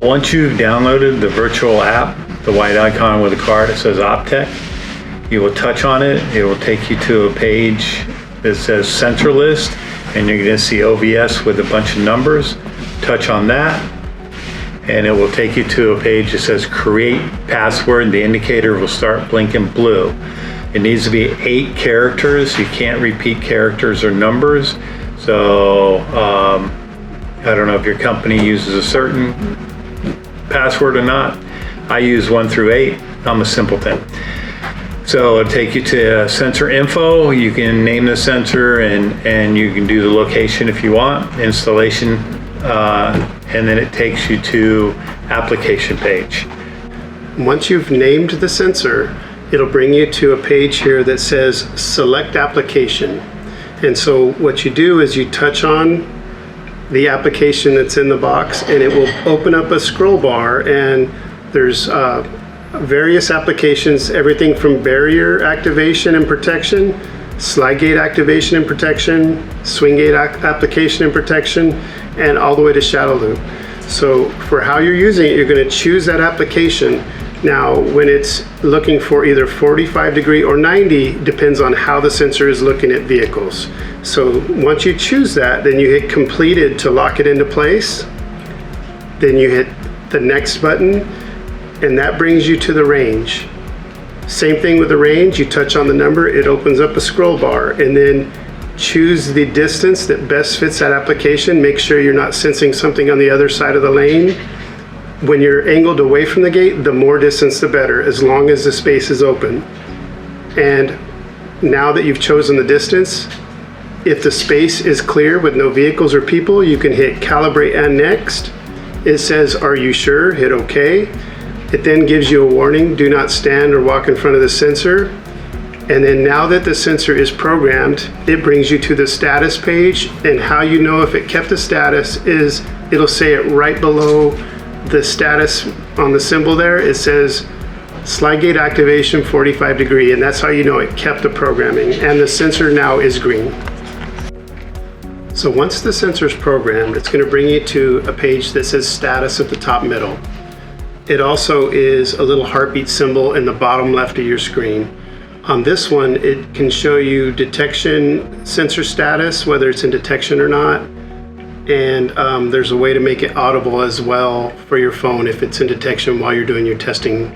Once you've downloaded the virtual app, the white icon with a card that says Optech, you will touch on it. It will take you to a page that says sensor list, and you're going to see OVS with a bunch of numbers. Touch on that, and it will take you to a page that says create password, and the indicator will start blinking blue. It needs to be 8 characters. You can't repeat characters or numbers. So I don't know if your company uses a certain password or not. I use 1 through 8. I'm a simpleton. So it'll take you to sensor info. You can name the sensor, and you can do the location if you want, installation, and then it takes you to application page. Once you've named the sensor, it'll bring you to a page here that says select application. And so what you do is you touch on the application that's in the box, and it will open up a scroll bar, and there's various applications, everything from barrier activation and protection, slide gate activation and protection, swing gate application and protection, and all the way to shadow loop. So for how you're using it, you're going to choose that application. Now, when it's looking for either 45 degree or 90, depends on how the sensor is looking at vehicles. So once you choose that, then you hit completed to lock it into place. Then you hit the next button, and that brings you to the range. Same thing with the range. You touch on the number, it opens up a scroll bar, and then choose the distance that best fits that application. Make sure you're not sensing something on the other side of the lane. When you're angled away from the gate, the more distance the better, as long as the space is open. And now that you've chosen the distance, if the space is clear with no vehicles or people, you can hit calibrate and next. It says, are you sure? Hit OK. It then gives you a warning, do not stand or walk in front of the sensor. And then now that the sensor is programmed, it brings you to the status page, and how you know if it kept the status is it'll say it right below the status on the symbol there. It says slide gate activation 45 degree, and that's how you know it kept the programming, and the sensor now is green. So once the sensor is programmed, it's going to bring you to a page that says status at the top middle. It also is a little heartbeat symbol in the bottom left of your screen. On this one, it can show you detection sensor status, whether it's in detection or not. And there's a way to make it audible as well for your phone if it's in detection while you're doing your testing